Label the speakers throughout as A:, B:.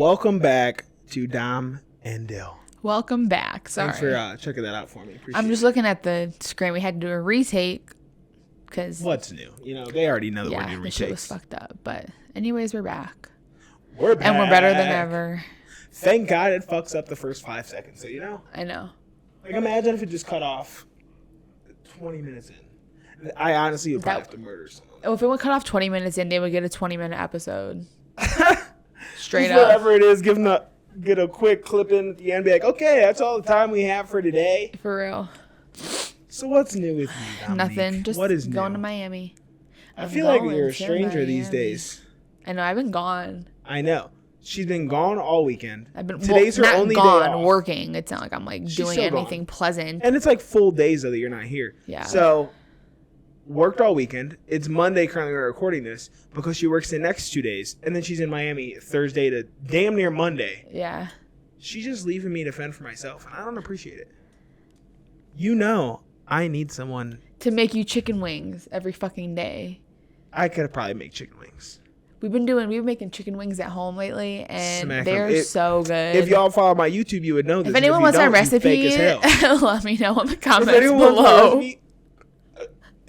A: Welcome back to Dom and Dyl.
B: Welcome back. Sorry.
A: Thanks for checking that out for me. Appreciate
B: I'm just looking at the screen. We had to do a retake because
A: what's new? You know, they already know that we're doing
B: the
A: retakes.
B: shit was fucked up. But anyways, we're back.
A: We're back.
B: And we're better than ever.
A: Thank God it fucks up the first 5 seconds. So, you know?
B: I know.
A: Like, imagine if it just cut off 20 minutes in. I honestly would probably have to murder someone.
B: Oh, if it would cut off 20 minutes in, they would get a 20-minute episode. Straight up.
A: Whatever it is, get a quick clip in at the end. Be like, okay, that's all the time we have for today.
B: For real.
A: So what's new with you, Dominique?
B: Nothing. Just
A: what is
B: going
A: new?
B: to Miami.
A: I feel like you're a stranger these days.
B: I know. I've been gone.
A: I know. She's been gone all weekend.
B: I've been
A: Today's her
B: not
A: only
B: gone,
A: day off.
B: working. It's not like I'm like doing anything pleasant.
A: And it's like full days though that you're not here.
B: Yeah.
A: So worked all weekend. It's Monday currently we're recording this because she works the next 2 days, and then she's in Miami Thursday to damn near Monday.
B: Yeah.
A: She's just leaving me to fend for myself, and I don't appreciate it. You know, I need someone
B: to make you chicken wings every fucking day.
A: I could probably make chicken wings.
B: We've been making chicken wings at home lately, and
A: Smack
B: they're so good.
A: If y'all follow my YouTube, you would know this.
B: If anyone wants our recipe, let me know in the comments below.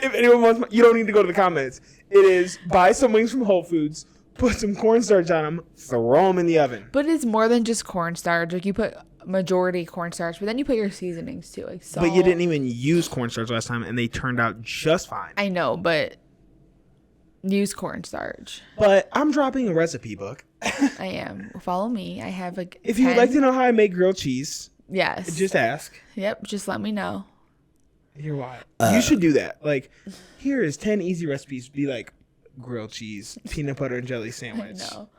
A: If anyone wants you don't need to go to the comments. It is buy some wings from Whole Foods, put some cornstarch on them, throw them in the oven.
B: But it's more than just cornstarch. Like, you put majority cornstarch, but then you put your seasonings too, like salt.
A: But you didn't even use cornstarch last time, and they turned out just fine.
B: I know, but use cornstarch.
A: But I'm dropping a recipe book.
B: I am. Follow me. I have like.
A: If you would like to know how I make grilled cheese,
B: yes,
A: just ask.
B: Yep, just let me know.
A: You're wild. You should do that. Like, here is 10 easy recipes. Be like grilled cheese, peanut butter and jelly sandwich.
B: I know.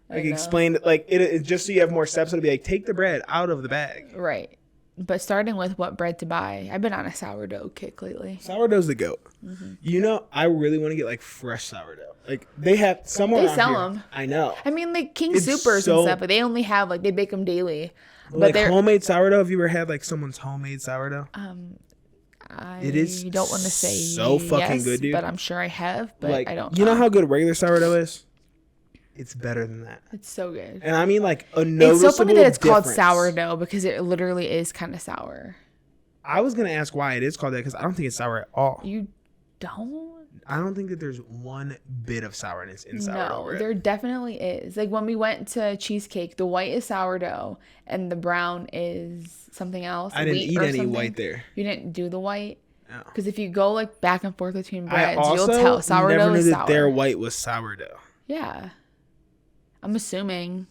A: Like, explain it. Like, it just so you have more steps. It'll be like, take the bread out of the bag.
B: Right. But starting with what bread to buy. I've been on a sourdough kick lately.
A: Sourdough's the goat. Mm-hmm. You know, I really want to get like fresh sourdough. Like, they have somewhere.
B: They sell them.
A: I know.
B: I mean, like King Supers and stuff, but they only have like they bake them daily.
A: But like homemade sourdough. Have you ever had like someone's homemade sourdough?
B: It is. You don't want to say
A: so fucking good, dude.
B: But I'm sure I have. But
A: like,
B: I don't.
A: You know how good regular sourdough is? It's better than that.
B: It's so good.
A: And I mean, like, a noticeable
B: It's so funny that it's
A: difference.
B: called sourdough because it literally is kind of sour.
A: I was gonna ask why it is called that because I don't think it's sour at all.
B: You don't?
A: I don't think that there's one bit of sourness in sourdough.
B: No, there definitely is. Like when we went to cheesecake, the white is sourdough and the brown is something else.
A: I didn't eat any white there.
B: You didn't do the white?
A: No.
B: Because if you go like back and forth between breads,
A: you'll
B: tell sourdough
A: never knew
B: is
A: that
B: sour.
A: their white was sourdough.
B: Yeah. I'm assuming.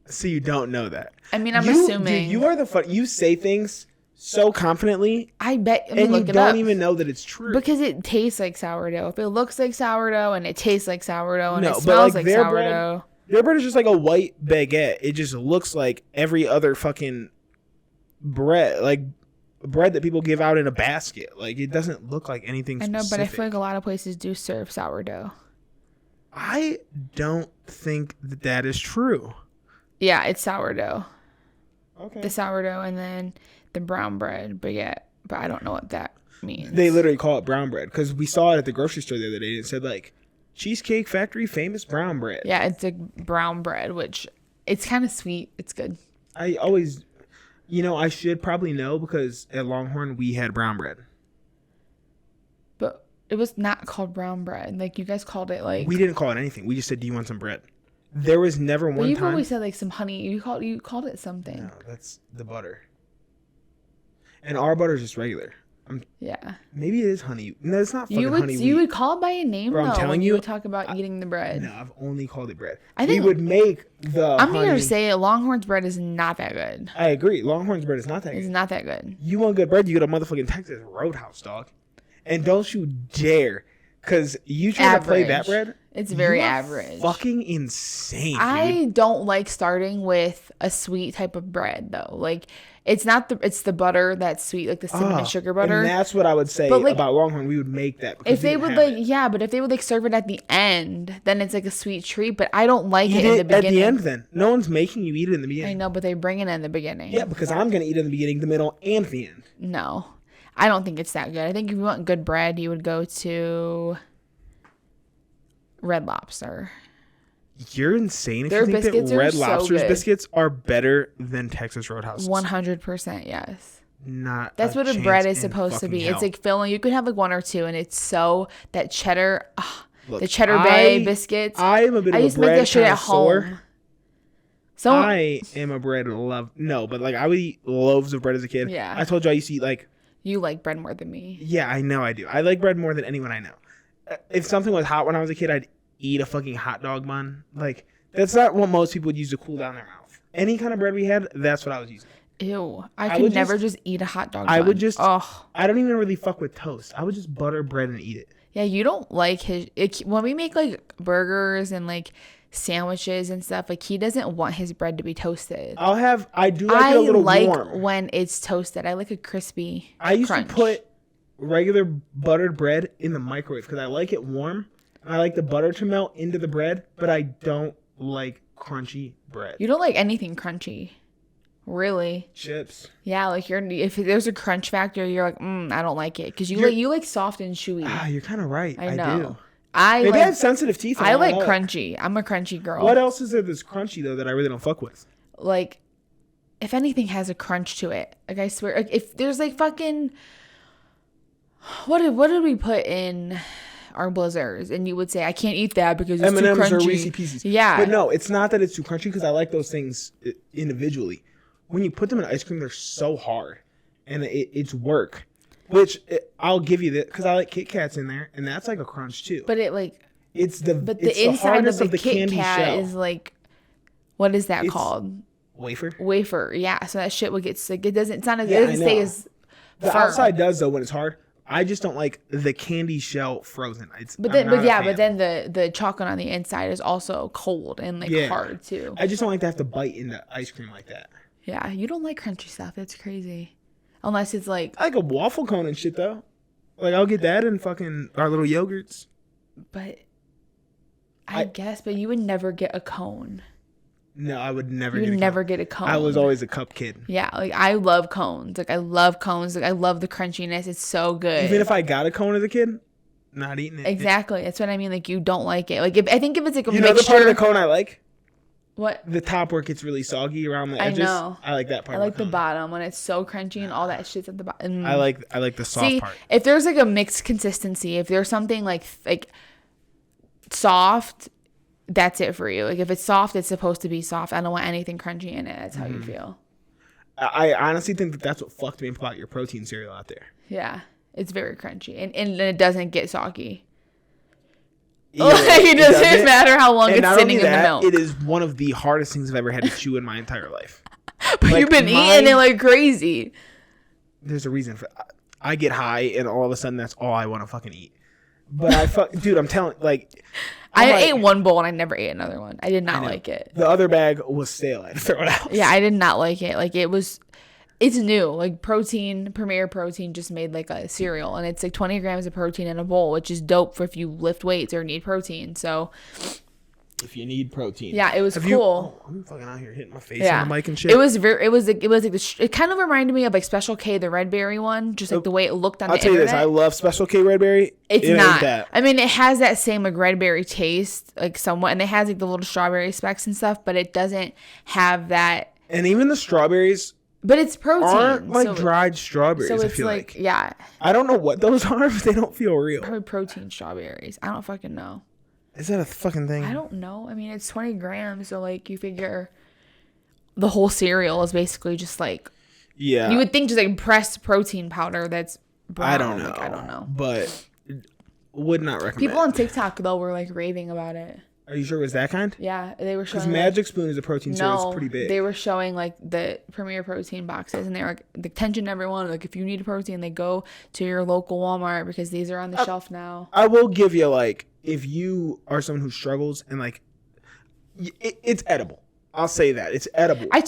A: So you don't know that.
B: I mean, I'm assuming.
A: Dude, you are the fun. You say things so confidently.
B: I bet.
A: And you don't even know that it's true.
B: Because it tastes like sourdough. If it looks like sourdough and it tastes like sourdough and it
A: but
B: smells like
A: their
B: sourdough.
A: Their bread is just like a white baguette. It just looks like every other fucking bread. Like bread that people give out in a basket. Like it doesn't look like anything specific.
B: I know, but I feel like a lot of places do serve sourdough.
A: I don't think that is true.
B: Yeah, it's sourdough.
A: Okay.
B: The sourdough and then the brown bread baguette, but I don't know what that means.
A: They literally call it brown bread because we saw it at the grocery store the other day. And it said like Cheesecake Factory famous brown bread.
B: Yeah, it's a brown bread, which it's kind of sweet. It's good.
A: I always, I should probably know because at Longhorn we had brown bread.
B: But it was not called brown bread. Like you guys called it like.
A: We didn't call it anything. We just said, "Do you want some bread?" There was never one
B: you've
A: time.
B: always said like some honey. You called it something.
A: No, that's the butter. And our butter is just regular.
B: Yeah.
A: Maybe it is honey. No, it's not fucking honey wheat.
B: You would call it by a name
A: Bro,
B: though when you would talk about eating the bread.
A: No, I've only called it bread.
B: I think
A: we would make the.
B: I'm here to say it. Longhorn's bread is not that good.
A: I agree. Longhorn's bread is not that good.
B: It's not that good.
A: You want good bread? You go to motherfucking Texas Roadhouse, dog. And don't you dare, because you try to play that bread.
B: It's very average.
A: Fucking insane.
B: I don't like starting with a sweet type of bread though. Like it's the butter that's sweet, like the cinnamon sugar butter.
A: And that's what I would say about Longhorn. We would make that.
B: If they would but if they would serve it at the end, then it's like a sweet treat. But I don't like it in the beginning.
A: At the end, then no one's making you eat it in the beginning.
B: I know, but they bring it in the beginning.
A: Yeah, because I'm gonna eat it in the beginning, the middle, and the end.
B: No, I don't think it's that good. I think if you want good bread, you would go to Red Lobster.
A: You're insane if
B: Their
A: you think
B: biscuits
A: that
B: are
A: Red
B: so
A: Lobster's
B: good.
A: biscuits are better than Texas Roadhouse's.
B: 100%, yes.
A: Not
B: That's what a
A: chance
B: bread is
A: in
B: supposed to
A: fucking
B: be.
A: hell.
B: It's like filling. You could have like one or two, and it's so that cheddar,
A: Look,
B: the Cheddar Bay biscuits.
A: I am a bit
B: I
A: of a
B: used to make
A: bread
B: that shit at
A: connoisseur.
B: home. So
A: I am a bread love. No, but like I would eat loaves of bread as a kid.
B: Yeah.
A: I told you I used to eat like.
B: you like bread more than me.
A: Yeah, I know I do. I like bread more than anyone I know. If something was hot when I was a kid, I'd eat a fucking hot dog bun. Like that's not what most people would use to cool down their mouth. Any kind of bread we had, that's what I was using.
B: Ew.
A: I
B: I
A: would
B: could never just eat a hot dog bun.
A: I would just.
B: Oh.
A: I don't even really fuck with toast. I would just butter bread and eat it.
B: Yeah, you don't like when we make like burgers and like sandwiches and stuff, like he doesn't want his bread to be toasted.
A: I do like it a little warm.
B: When it's toasted. I like a crispy
A: I used
B: crunch.
A: to put regular buttered bread in the microwave because I like it warm. I like the butter to melt into the bread, but I don't like crunchy bread.
B: You don't like anything crunchy. Really?
A: Chips.
B: Yeah, like if there's a crunch factor, you're like, I don't like it because you like soft and chewy.
A: You're kind of right.
B: I
A: I
B: know.
A: do.
B: Maybe
A: I have sensitive teeth.
B: I like
A: don't know.
B: crunchy. I'm a crunchy girl.
A: What else is there that's crunchy though that I really don't fuck with?
B: Like, if anything has a crunch to it, like I swear, like if there's like fucking, what did we put in our blizzards? And you would say I can't eat that because it's too
A: M&Ms
B: crunchy.
A: or Reese's Pieces.
B: Yeah,
A: but no, it's not that it's too crunchy because I like those things individually. When you put them in ice cream, they're so hard, and it's work. Which I'll give you that because I like Kit Kats in there, and that's like a crunch too.
B: but it like,
A: It's
B: the inside
A: hardness
B: of the Kit
A: candy
B: Kat
A: shell.
B: is like, what is that
A: It's
B: called?
A: Wafer.
B: Wafer. Yeah. So that shit would get like it doesn't. It's not as
A: Yeah,
B: it doesn't
A: I
B: stay
A: know.
B: as
A: The
B: firm.
A: outside does though when it's hard. I just don't like the candy shell frozen.
B: But
A: I'm not a fan.
B: then the chocolate on the inside is also cold and like hard too.
A: I just don't like to have to bite into ice cream like that.
B: Yeah, you don't like crunchy stuff. That's crazy. Unless it's like,
A: I like a waffle cone and shit though. Like I'll get that in fucking our little yogurts.
B: but I guess, but you would never get a cone.
A: No, I would never.
B: You would never get a cone.
A: I was always a cup kid.
B: Yeah, like I love cones. Like I love cones. Like I love the crunchiness. It's so good.
A: Even if I got a cone as a kid, not eating it.
B: Exactly. That's what I mean. Like you don't like it. Like I think if it's like a
A: You know
B: mixture.
A: the part of the cone I like?
B: What?
A: The top where it gets really soggy around the
B: I
A: edges.
B: know.
A: I like that part.
B: I like
A: of
B: the
A: cone.
B: bottom when it's so crunchy and all that shit's at the bottom.
A: I like the soft
B: See,
A: part.
B: if there's like a mixed consistency, if there's something like soft, that's it for you. Like if it's soft, it's supposed to be soft. I don't want anything crunchy in it. That's how you feel.
A: I honestly think that's what fucked me about your protein cereal out there.
B: Yeah, it's very crunchy and it doesn't get soggy.
A: Yeah,
B: Like it doesn't
A: doesn't.
B: matter how long
A: And
B: it's
A: not
B: sitting
A: only
B: in the
A: that,
B: milk.
A: it is one of the hardest things I've ever had to chew in my entire life.
B: But
A: like
B: you've been
A: mine-
B: eating it like crazy.
A: There's a reason for. I get high and all of a sudden that's all I want to fucking eat. But dude, I'm telling like.
B: I
A: like,
B: ate one bowl and I never ate another one. I did not like it.
A: The other bag was stale. I had to throw it out.
B: Yeah, I did not like it. Like it's new. Like Premier Protein just made like a cereal and it's like 20 grams of protein in a bowl, which is dope for if you lift weights or need protein. So
A: If you need protein.
B: yeah, it was cool.
A: I'm fucking out here hitting my face
B: Yeah,
A: on the mic and shit.
B: it was it kind of reminded me of like Special K, the red berry one, just like the way it looked on
A: I'll
B: the
A: tell you
B: internet.
A: this. I love Special K Red Berry.
B: It's
A: It ain't
B: not.
A: that.
B: I mean, it has that same like red berry taste, like somewhat, and it has like the little strawberry specks and stuff, but it doesn't have that.
A: And even the strawberries
B: But it's protein.
A: aren't like
B: so,
A: dried strawberries.
B: So
A: I
B: it's
A: feel
B: like,
A: like
B: yeah,
A: I don't know what those are, but they don't feel real.
B: probably protein strawberries. I don't fucking know.
A: Is that a fucking thing?
B: I don't know. I mean, it's 20 grams, so like you figure the whole cereal is basically just like
A: Yeah.
B: you would think just like pressed protein powder that's brown.
A: I don't know.
B: Like, I don't know.
A: But would not recommend.
B: People on TikTok though were like raving about it.
A: Are you sure it was that kind?
B: Yeah, they were showing.
A: Because Magic Spoon is a protein cereal. It's pretty big.
B: They were showing like the Premier Protein boxes, and they were like, attention everyone, like if you need a protein, they go to your local Walmart because these are on the shelf now.
A: I will give you like if you are someone who struggles and like it's edible. I'll say that it's edible.
B: Yeah,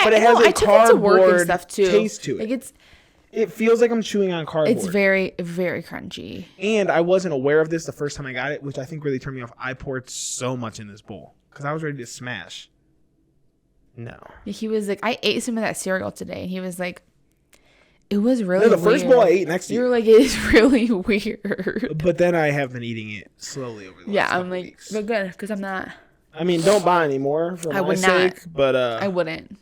A: But it has a
B: I took it to work and
A: cardboard
B: stuff too.
A: taste to it.
B: Like
A: It feels like I'm chewing on cardboard.
B: it's very very crunchy.
A: And I wasn't aware of this the first time I got it, which I think really turned me off. I poured so much in this bowl because I was ready to smash. No.
B: He was like, I ate some of that cereal today, and he was like, it was really
A: No, the first
B: weird.
A: bowl I ate next to
B: You were
A: you.
B: like, it is really weird.
A: But then I have been eating it slowly over the last
B: Yeah,
A: couple
B: I'm like,
A: weeks.
B: but good because I'm not
A: I mean, don't buy any more for my sake, but
B: I wouldn't.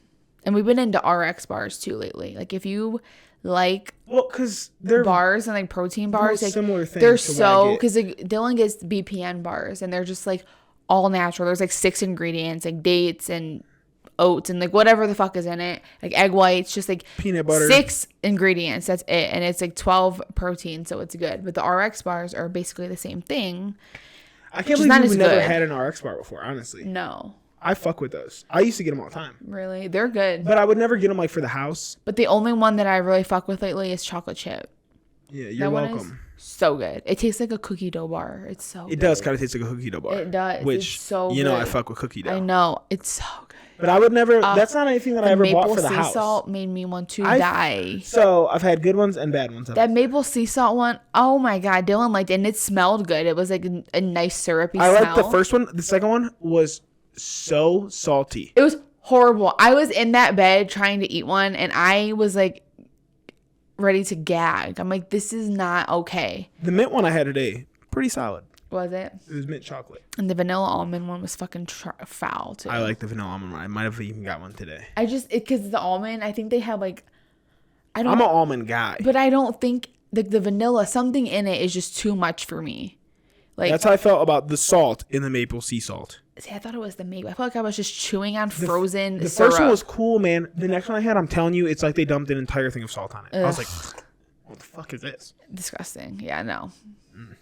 B: And we've been into RX bars too lately. Like if you like
A: because they're
B: bars and like protein bars, like
A: similar things.
B: They're so because like, Dylan gets BPN bars and they're just like all natural. There's like 6 ingredients, like dates and oats and like whatever the fuck is in it, like egg whites, just like
A: peanut butter,
B: 6 ingredients, that's it, and it's like 12 protein, so it's good. But the RX bars are basically the same thing.
A: I can't believe you've never had an RX bar before. Honestly,
B: no,
A: I fuck with those. I used to get them all the time.
B: Really, they're good,
A: but I would never get them like for the house.
B: But the only one that I really fuck with lately is chocolate chip.
A: Yeah, you're welcome.
B: So good. It tastes like a cookie dough bar. It's so good.
A: It does kind of taste like a cookie dough bar.
B: It does.
A: Which
B: it's so
A: you know I fuck with cookie dough.
B: I know. It's so good.
A: But I would never. That's not anything that I ever bought for the house.
B: Maple sea salt made me want to die.
A: So I've had good ones and bad ones.
B: That maple sea salt one, oh my god, Dylan liked it, and it smelled good. It was like a nice syrupy smell.
A: I liked the first one. The second one was so salty.
B: It was horrible. I was in that bed trying to eat one, and I was like ready to gag. I'm like, this is not okay.
A: The mint one I had today, pretty solid.
B: Was it?
A: It was mint chocolate.
B: And the vanilla almond one was fucking foul too.
A: I like the vanilla almond one. I might have even got one today.
B: Because the almond, I think they have like,
A: I'm an almond guy.
B: But I don't think the vanilla, something in it is just too much for me. Like
A: that's how I felt about the salt in the maple sea salt.
B: See, I thought it was the maple. I felt like I was just chewing on frozen
A: The
B: syrup.
A: first one was cool, man. The next one I had, I'm telling you, it's like they dumped an entire thing of salt on it. Ugh. I was like, what the fuck is this?
B: Disgusting. Yeah, no.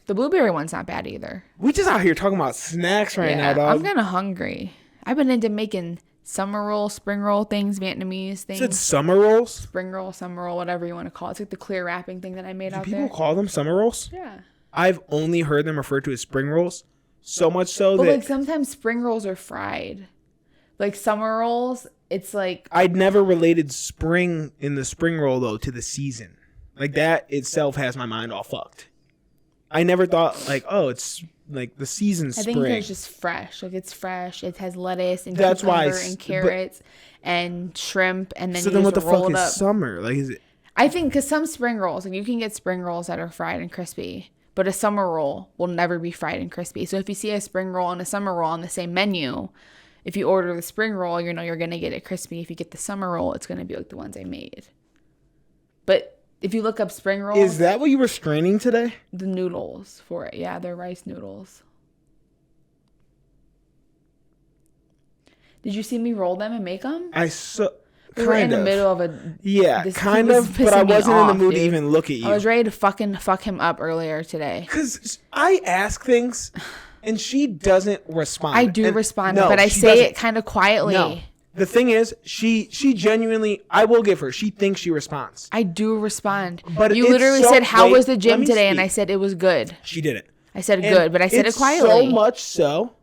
B: The blueberry one's not bad either.
A: We just out here talking about snacks now, dog.
B: I'm kind of hungry. I've been into making summer roll, spring roll things, Vietnamese things.
A: Is it summer rolls?
B: Spring roll, summer roll, whatever you want to call it. It's like the clear wrapping thing that I made out there.
A: Do people call them summer rolls?
B: Yeah.
A: I've only heard them referred to as spring rolls. So much so
B: but
A: that...
B: like sometimes spring rolls are fried. Like summer rolls, it's like...
A: I'd never related spring in the spring roll, though, to the season. Like that itself has my mind all fucked. I never thought like, oh, it's like the season spring.
B: I think it's just fresh. Like it's fresh. It has lettuce and cucumber and carrots and shrimp, and then
A: so
B: you
A: then
B: just
A: what the
B: roll
A: fuck
B: it
A: is
B: up.
A: Summer? Like is it?
B: I think because some spring rolls, like you can get spring rolls that are fried and crispy, but a summer roll will never be fried and crispy. So if you see a spring roll and a summer roll on the same menu, if you order the spring roll, you know you're gonna get it crispy. If you get the summer roll, it's gonna be like the ones I made. But if you look up spring rolls...
A: Is that what you were straining today?
B: The noodles for it. Yeah, they're rice noodles. Did you see me roll them and make them?
A: We
B: were in the middle of a...
A: Yeah, kind of, but I wasn't in the mood to even look at you.
B: I was ready to fuck him up earlier today.
A: Because I ask things, and she doesn't respond.
B: I do respond, but I say it kind of quietly.
A: No. The thing is, she genuinely, I will give her, she thinks she responds.
B: I do respond.
A: But
B: you literally said, how was the gym today? And I said, it was good.
A: She did it.
B: I said good, but I said it quietly.
A: So much so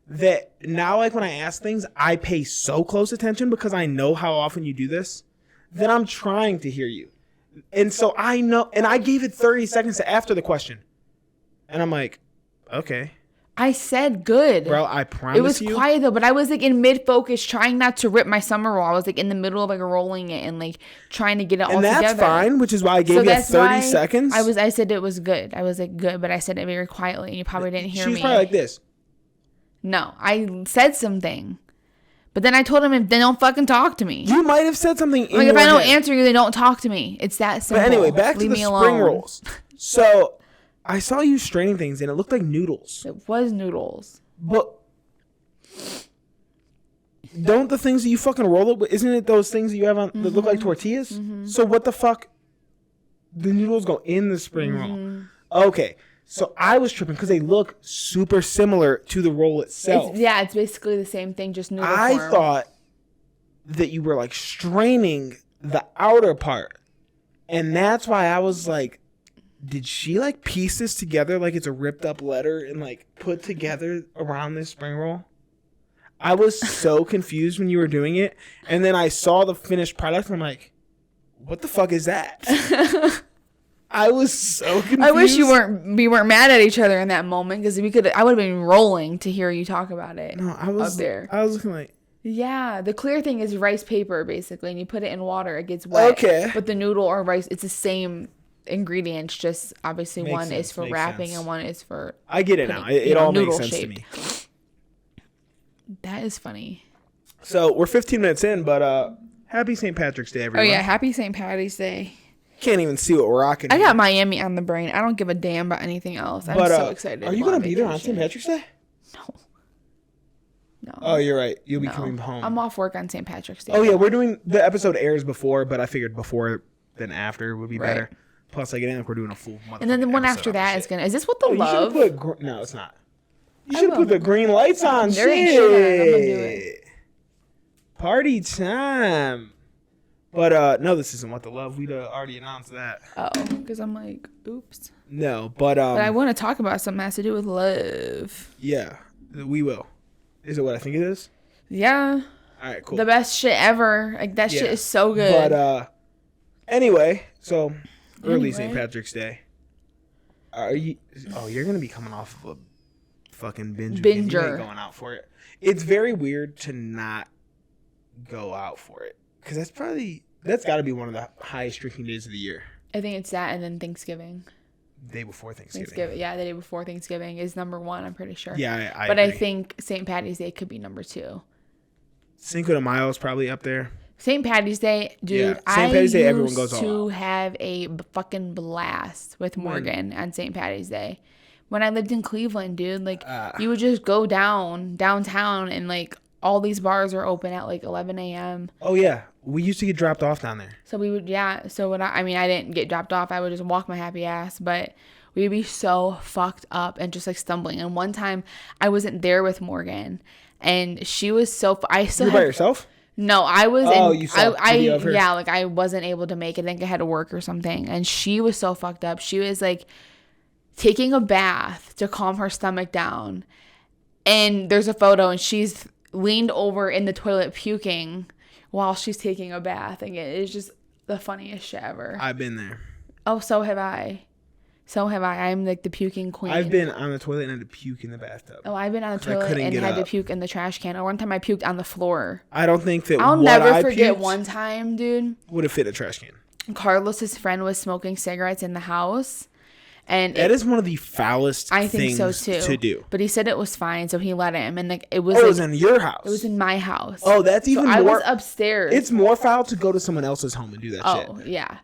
A: that now, like when I ask things, I pay so close attention because I know how often you do this, that I'm trying to hear you. And so I know, and I gave it 30 seconds after the question. And I'm like, okay.
B: I said good.
A: Bro, I promise you.
B: It was quiet though, but I was like in mid-focus trying not to rip my summer roll. I was like in the middle of like rolling it and like trying to get it all together.
A: And that's fine, which is why I gave you 30 seconds.
B: I said it was good. I was like good, but I said it very quietly and you probably didn't hear me.
A: She was probably like this.
B: No, I said something. But then I told him, then don't fucking talk to me.
A: You might have said something in
B: like
A: your
B: if I don't
A: head.
B: answer you, then don't talk to me. It's that simple.
A: But anyway, back
B: Leave
A: to the
B: me
A: spring
B: alone.
A: rolls. So I saw you straining things and it looked like noodles.
B: It was noodles.
A: But don't the things that you fucking roll it with, isn't it those things that you have on that look like tortillas? Mm-hmm. So what the fuck? The noodles go in the spring roll. Okay. So I was tripping because they look super similar to the roll itself.
B: It's basically the same thing, just noodle
A: I
B: form.
A: thought that you were like straining the outer part. And that's why I was like, did she like piece this together like it's a ripped up letter and like put together around this spring roll? I was so confused when you were doing it. And then I saw the finished product and I'm like, what the fuck is that? I was so confused.
B: I wish we weren't mad at each other in that moment because I would have been rolling to hear you talk about it.
A: No, I was
B: up there.
A: I was looking like,
B: yeah, the clear thing is rice paper basically, and you put it in water, it gets wet.
A: Okay.
B: But the noodle or rice, it's the same ingredients, just obviously one is for wrapping and one is for
A: I get it now. It all makes sense to me.
B: That is funny.
A: So we're 15 minutes in, but happy St. Patrick's Day, everyone.
B: Oh yeah, happy St. Patty's Day.
A: Can't even see what we're rocking.
B: I got Miami on the brain. I don't give a damn about anything else. I'm so excited.
A: Are you going to be there on St. Patrick's Day?
B: No.
A: Oh, you're right. You'll be coming home.
B: I'm off work on St. Patrick's Day.
A: Oh, yeah. We're doing... The episode airs before, but I figured before than after would be better. Plus, I get in like we're doing a full month.
B: And then the one after that is going to... Is this what the love...
A: No, it's not. You should put the green lights on.
B: There ain't shit on it. I'm going to do it.
A: Party time. But, no, this isn't what the love. We'd already announced that.
B: Oh, because I'm like, oops.
A: No, but...
B: But I want to talk about something that has to do with love.
A: Yeah, we will. Is it what I think it is?
B: Yeah.
A: All right, cool.
B: The best shit ever. Like, that shit is so good.
A: But, anyway, so, early St. Patrick's Day. Are you... Oh, you're going to be coming off of a fucking binger. You ain't going out for it. It's very weird to not go out for it. Because that's got to be one of the highest drinking days of the year.
B: I think it's that and then Thanksgiving.
A: Day before Thanksgiving.
B: Yeah, the day before Thanksgiving is number one, I'm pretty sure.
A: Yeah, I
B: But
A: agree.
B: I think St. Patty's Day could be number 2.
A: Cinco de Mayo is probably up there.
B: St. Patty's Day, dude,
A: yeah. St. Patty's Day, everyone goes
B: I used to have a fucking blast with Morgan on St. Patty's Day. When I lived in Cleveland, dude, like, you would just go downtown and, like, all these bars are open at, like, 11 a.m.
A: Oh, yeah. We used to get dropped off down there.
B: So we would, yeah. So when I didn't get dropped off. I would just walk my happy ass. But we would be so fucked up and just like stumbling. And one time I wasn't there with Morgan, and she was so. I still.
A: You were by yourself?
B: No, I was.
A: Oh, you saw video of her?
B: Yeah, like I wasn't able to make it. I think I had to work or something. And she was so fucked up. She was like taking a bath to calm her stomach down. And there's a photo, and she's leaned over in the toilet puking while she's taking a bath. And it's just the funniest shit ever.
A: I've been there.
B: Oh, so have I. I'm like the puking queen.
A: I've been on the toilet and had to puke in the bathtub.
B: Oh, I've been on the toilet and had to puke in the trash can. Or one time I puked on the floor.
A: I don't think that
B: I'll never forget one time, dude.
A: Would have fit a trash can.
B: Carlos's friend was smoking cigarettes in the house. And
A: that is one of the foulest
B: I think
A: things
B: so too.
A: To do.
B: But he said it was fine, so he let him. And like it was.
A: It was in your house.
B: It was in my house.
A: Oh, that's even more.
B: I was upstairs.
A: It's more foul to go to someone else's home and do that shit.
B: Oh yeah.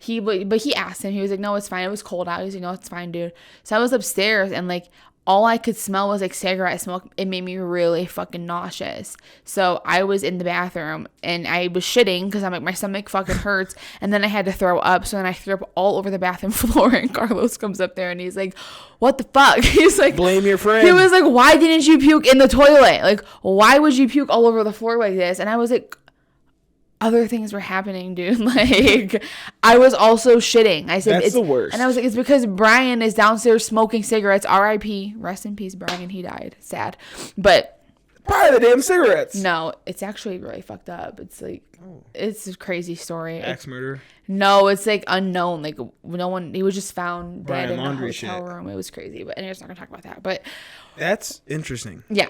B: But he asked him. He was like, "No, it's fine. It was cold out." He was like, "No, it's fine, dude." So I was upstairs and like all I could smell was like cigarette smoke. It made me really fucking nauseous. So I was in the bathroom and I was shitting because I'm like, my stomach fucking hurts. And then I had to throw up. So then I threw up all over the bathroom floor. And Carlos comes up there and he's like, "What the fuck?" He's like,
A: "Blame your friend."
B: He was like, "Why didn't you puke in the toilet? Like, why would you puke all over the floor like this?" And I was like, other things were happening, dude. Like, I was also shitting. I said,
A: "That's the worst."
B: And I was like, "It's because Brian is downstairs smoking cigarettes. R.I.P. Rest in peace, Brian. He died. Sad." But
A: probably the damn cigarettes.
B: No, it's actually really fucked up. It's like, it's a crazy story.
A: Axe murder?
B: No, it's like unknown. Like, no one, he was just found dead in a hotel room. It was crazy. But anyways, not gonna talk about that. But
A: that's interesting.
B: Yeah,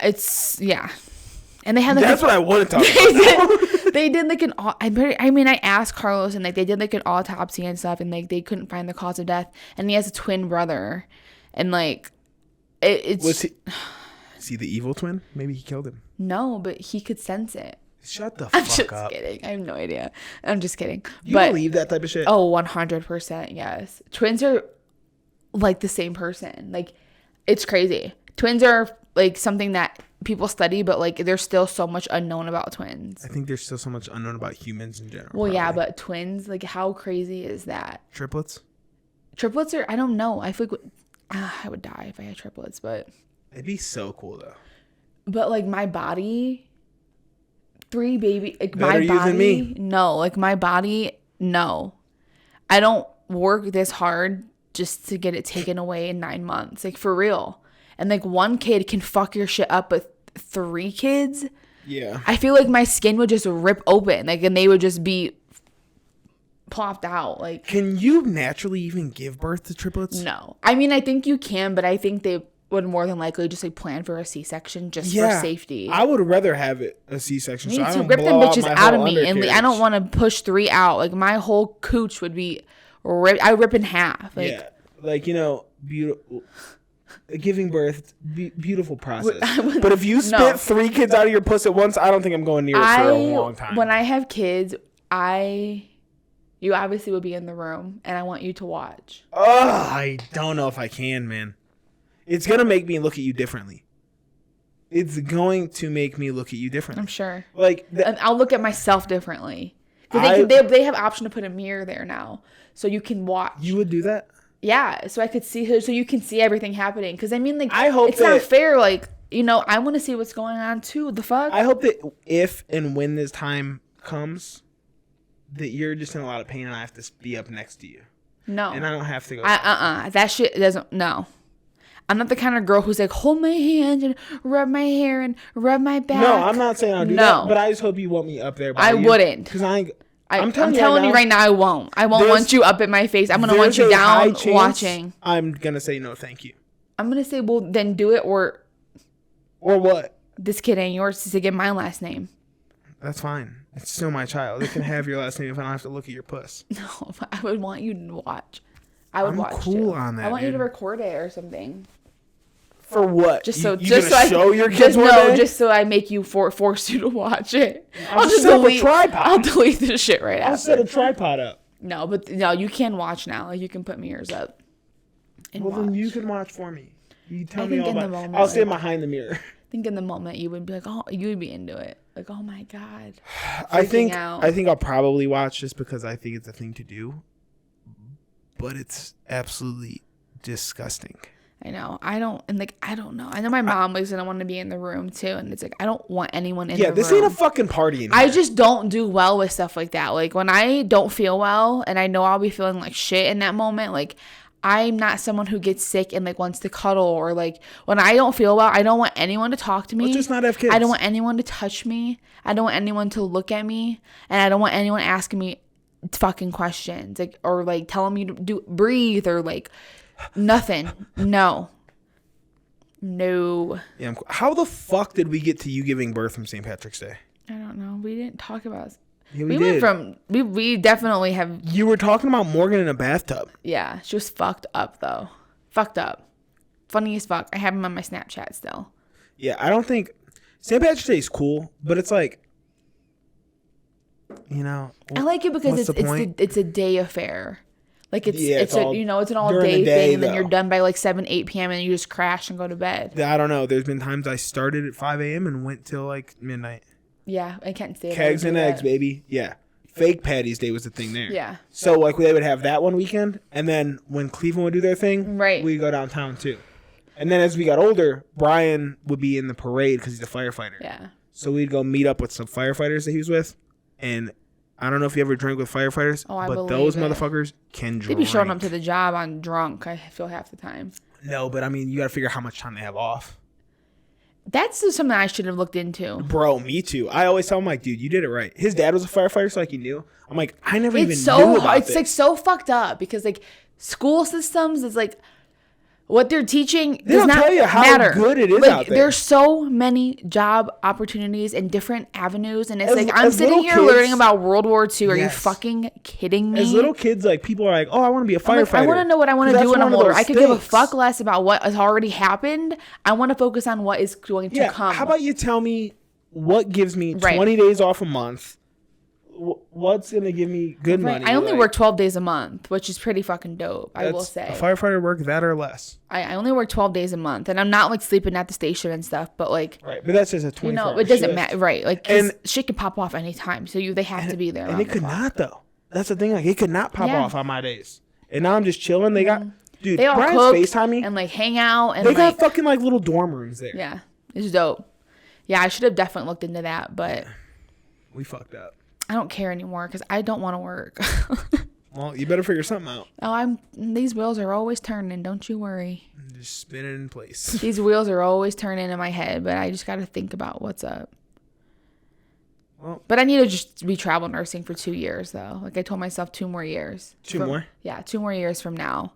B: and they had like
A: that's what I want to talk about.
B: They did like I asked Carlos and like they did like an autopsy and stuff and like they couldn't find the cause of death, and he has a twin brother, and like is
A: he the evil twin? Maybe he killed him.
B: No, but he could sense it.
A: Shut the fuck up.
B: I'm just kidding. I have no idea. I'm just kidding.
A: You believe that type of shit?
B: Oh, 100%. Yes. Twins are like the same person. Like, it's crazy. Twins are like something that people study, but like there's still so much unknown about twins.
A: I think there's still so much unknown about humans in general.
B: Well, probably. Yeah, but twins, like how crazy is that?
A: Triplets
B: are, I don't know. I feel like I would die if I had triplets, but
A: it'd be so cool though.
B: But like my body, 3 baby, like
A: better
B: my body,
A: than me.
B: No, like my body, no. I don't work this hard just to get it taken away in 9 months, like for real. And like 1 kid can fuck your shit up, but 3 kids,
A: yeah,
B: I feel like my skin would just rip open, like, and they would just be plopped out. Like,
A: can you naturally even give birth to triplets?
B: No, I mean I think you can, but I think they would more than likely just like plan for a C-section just for safety.
A: I would rather have it a C-section.
B: Me
A: so I
B: too.
A: don't
B: Rip them
A: blow
B: bitches out of me, and I don't want to push 3 out. Like my whole cooch would be ripped. I rip in half. Like,
A: yeah, like beautiful. Giving birth, beautiful process. But if you spit
B: No.
A: 3 kids out of your puss at once, I don't think I'm going near it for a long time.
B: When I have kids, you obviously will be in the room, and I want you to watch.
A: Oh, I don't know if I can, man. It's going to make me look at you differently. It's going to make me look at you differently.
B: I'm sure.
A: Like
B: And I'll look at myself differently. They have option to put a mirror there now, so you can watch.
A: You would do that?
B: Yeah, so I could see her, so you can see everything happening. Because I mean, like,
A: I hope
B: it's not fair. Like, you know, I want to see what's going on too. The fuck.
A: I hope that if and when this time comes, that you're just in a lot of pain and I have to be up next to you.
B: No.
A: And I don't have to go.
B: That shit doesn't. No. I'm not the kind of girl who's like, hold my hand and rub my hair and rub my back.
A: No, I'm not saying I'll do that, but I just hope you want me up there.
B: I wouldn't.
A: Because I'm
B: telling you right now, I won't. I won't want you up at my face. I'm going to want you down watching.
A: I'm going to say no, thank you.
B: I'm going to say, well, then do it, or
A: what?
B: This kid ain't yours to get my last name.
A: That's fine. It's still my child. It can have your last name if I don't have to look at your puss.
B: No, I would want you to watch. I would watch
A: cool
B: too.
A: on that.
B: I want you to record it or something.
A: For what?
B: Just so,
A: show your kids one day?
B: Just so I make you force you to watch it.
A: I'll just set up a tripod.
B: I'll delete this shit right after.
A: I'll set a tripod up.
B: No, but no, you can watch now. Like, you can put mirrors up.
A: Then you can watch for me. You tell me all about it.
B: I'll
A: stand behind the mirror.
B: I think in the moment you would be like, oh, you would be into it. Like, oh my God.
A: I think I'll probably watch just because I think it's a thing to do. But it's absolutely disgusting.
B: I know. I don't know. I know my mom was gonna want to be in the room too, and it's like I don't want anyone in the room. Yeah,
A: this ain't a fucking party in here.
B: I just don't do well with stuff like that. Like, when I don't feel well and I know I'll be feeling like shit in that moment, like, I'm not someone who gets sick and like wants to cuddle, or like when I don't feel well, I don't want anyone to talk to me.
A: Let's just not have kids.
B: I don't want anyone to touch me. I don't want anyone to look at me, and I don't want anyone asking me fucking questions, like, or like telling me to breathe, or like nothing. No.
A: Yeah, how the fuck did we get to you giving birth from St. Patrick's Day?
B: I don't know. We didn't talk about.
A: Yeah, we did.
B: We definitely have.
A: You were talking about Morgan in a bathtub.
B: Yeah, she was fucked up though. Fucked up. Funny as fuck. I have him on my Snapchat still.
A: Yeah, I don't think St. Patrick's Day is cool, but it's like, you know.
B: I like it because it's a day affair. Like, it's an all day thing, and then you're done by like 7-8 p.m. and you just crash and go to bed.
A: I don't know. There's been times I started at 5 a.m. and went till like midnight.
B: Yeah, I can't stay.
A: Kegs and eggs, baby. Yeah. Fake Patty's Day was the thing there.
B: Yeah.
A: So like they would have that one weekend, and then when Cleveland would do their thing,
B: right,
A: we'd go downtown too. And then as we got older, Brian would be in the parade because he's a firefighter.
B: Yeah.
A: So we'd go meet up with some firefighters that he was with, and I don't know if you ever drank with firefighters, but those motherfuckers can drink.
B: They'd be showing up to the job on drunk, I feel, half the time.
A: No, but I mean, you got to figure out how much time they have off.
B: That's something I should have looked into.
A: Bro, me too. I always tell him, like, dude, you did it right. His dad was a firefighter, so like he knew. I'm like, I never even knew about
B: it's like so fucked up because like school systems is like what they're teaching does not
A: tell you how
B: matter.
A: Good it is
B: like,
A: out there.
B: There's so many job opportunities and different avenues, and it's like I'm
A: as
B: sitting here learning about World War II. Are you fucking kidding me?
A: As little kids, like people are like, "Oh, I want to be a firefighter."
B: Like, I want to know what I want to do when I'm older. I could give a fuck less about what has already happened. I want to focus on what is going to come.
A: How about you tell me what gives me 20 days off a month? What's going to give me good money?
B: I only work 12 days a month, which is pretty fucking dope, I will say.
A: A firefighter work that or less.
B: I only work 12 days a month, and I'm not like sleeping at the station and stuff, but like.
A: Right, but that's just a 24-hour
B: it doesn't matter. Right, like, and shit can pop off anytime, so they have to be there.
A: And it could not, though. That's the thing, like, it could not pop off on my days. And now I'm just chilling. They got, dude,
B: they all
A: Brian's
B: cook
A: FaceTime me.
B: and like hang out. And
A: they got fucking like little dorm rooms there.
B: Yeah, it's dope. Yeah, I should have definitely looked into that, but.
A: We fucked up.
B: I don't care anymore because I don't want to work.
A: Well, you better figure something out.
B: Oh, these wheels are always turning. Don't you worry.
A: Just spin it in place.
B: These wheels are always turning in my head, but I just got to think about what's up.
A: Well,
B: but I need to just be travel nursing for 2 years, though. Like I told myself 2 more years.
A: 2 more?
B: Yeah, 2 more years from now.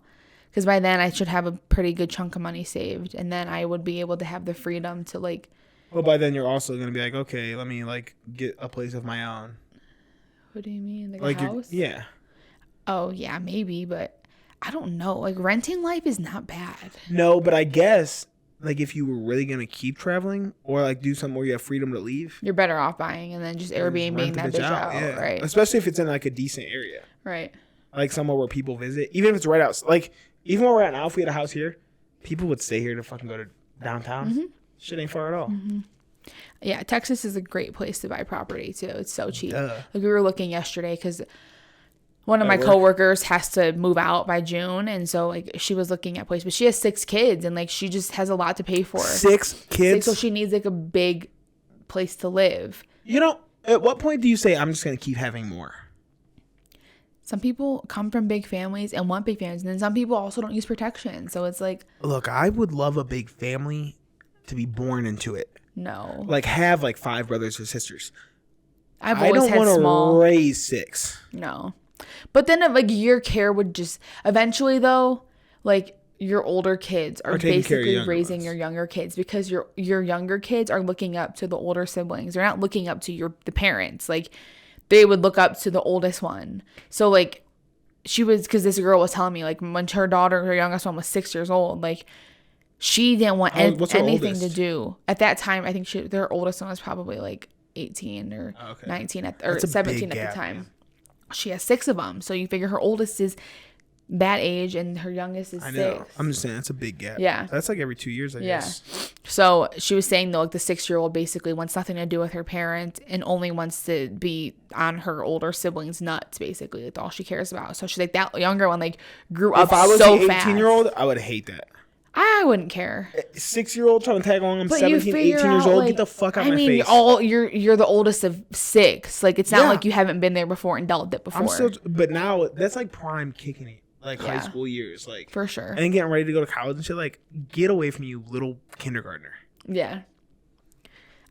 B: Because by then I should have a pretty good chunk of money saved, and then I would be able to have the freedom to like.
A: Well, by then you're also going to be like, okay, let me like get a place of my own.
B: What do you mean? Like a house?
A: Yeah.
B: Oh, yeah, maybe. But I don't know. Like, renting life is not bad.
A: No, but I guess like if you were really gonna keep traveling or like do something where you have freedom to leave,
B: You're better off buying and then just Airbnb that bitch out.
A: Yeah.
B: Right.
A: Especially if it's in like a decent area.
B: Right.
A: Like somewhere where people visit, even if it's right out. Like even where we're at now, if we had a house here, people would stay here to fucking go to downtown.
B: Mm-hmm.
A: Shit ain't far at all.
B: Mm-hmm. Yeah, Texas is a great place to buy property too. It's so cheap.
A: Duh.
B: Like we were looking yesterday because one of my coworkers has to move out by June, and so like she was looking at places, but she has 6 kids, and like she just has a lot to pay for.
A: 6 kids,
B: so she needs like a big place to live.
A: You know, at what point do you say I'm just gonna keep having more?
B: Some people come from big families and want big families, and then some people also don't use protection. So it's like,
A: look, I would love a big family to be born into it.
B: No,
A: like have like 5 brothers or sisters.
B: I've always had small. I don't
A: want to raise 6.
B: No. But then like your care would just eventually though, like your older kids are basically raising your younger kids because your younger kids are looking up to the older siblings. They're not looking up to the parents. Like they would look up to the oldest one. So like because this girl was telling me like when her youngest one was 6 years old, like she didn't want anything to do. At that time, I think their oldest one was probably like 18 or 19 or 17 at the time. Man. She has 6 of them. So you figure her oldest is that age and her youngest is 6.
A: I'm just saying that's a big gap.
B: Yeah.
A: That's like every 2 years, I guess.
B: So she was saying though, like the 6-year-old basically wants nothing to do with her parent and only wants to be on her older siblings' nuts, basically. That's all she cares about. So she's like, that younger one like grew up so fast. If I was an
A: 18-year-old, I would hate that.
B: I wouldn't care.
A: 6-year-old trying to tag along. I'm 17, 18 years old. Like, get the fuck out of my face.
B: You're the oldest of 6. Like it's not like you haven't been there before and dealt with it before.
A: But now that's like prime kicking it, like high school years, like
B: for sure.
A: And getting ready to go to college and shit. Like get away from you, little kindergartner.
B: Yeah.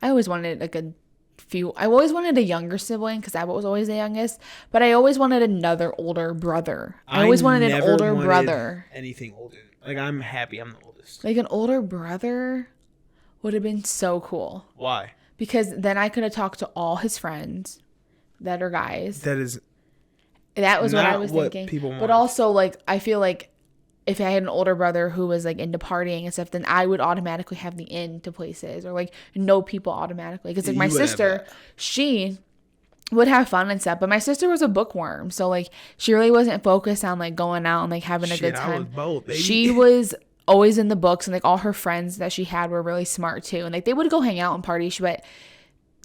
B: I always wanted I always wanted a younger sibling because I was always the youngest, but I always wanted another older brother. I always wanted an older brother.
A: Anything older. Like, I'm happy I'm the oldest.
B: Like, an older brother would have been so cool.
A: Why?
B: Because then I could have talked to all his friends that are guys.
A: That
B: was what I was thinking. People want. But also, like, I feel like if I had an older brother who was, like, into partying and stuff, then I would automatically have the in to places or, like, know people automatically. Because, like, my sister, she would have fun and stuff, but my sister was a bookworm, so like she really wasn't focused on like going out and like having a good time. I was both, baby. She was always in the books, and like all her friends that she had were really smart too, and like they would go hang out and party. But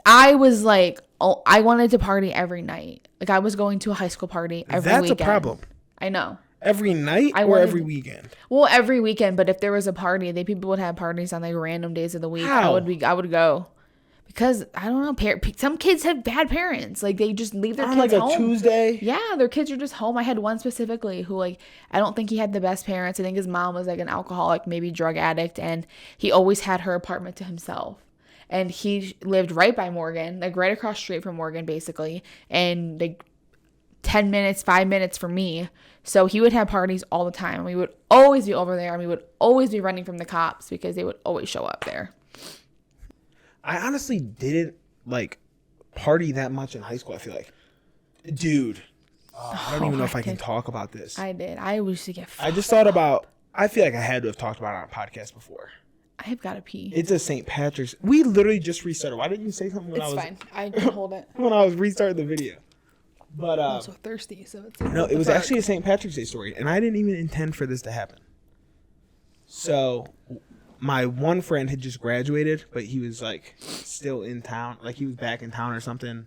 B: I was like, I wanted to party every night. Like I was going to a high school party every weekend. That's a problem. I know.
A: Every night every weekend? Well,
B: every weekend, but if there was a party, people would have parties on like random days of the week.
A: How?
B: I would go. Because, I don't know, some kids have bad parents. Like, they just leave their kids home.
A: On like a Tuesday?
B: Yeah, their kids are just home. I had one specifically who, like, I don't think he had the best parents. I think his mom was, like, an alcoholic, maybe drug addict. And he always had her apartment to himself. And he lived right by Morgan, like, right across the street from Morgan, basically. And, like, 10 minutes, 5 minutes from me. So he would have parties all the time. We would always be over there. And we would always be running from the cops because they would always show up there.
A: I honestly didn't like party that much in high school. I feel like, dude, I don't even know if I can talk about this.
B: I did. I used to get.
A: I just thought about. I feel like I had to have talked about it on a podcast before.
B: I've got to pee.
A: It's a St. Patrick's. We literally just restarted. Why didn't you say something when
B: it's
A: I was?
B: It's fine. I can hold it.
A: When I was restarting the video. But
B: I'm so thirsty, so it's.
A: No, it was actually a St. Patrick's Day story, and I didn't even intend for this to happen. So. My one friend had just graduated, but he was like still in town. Like he was back in town or something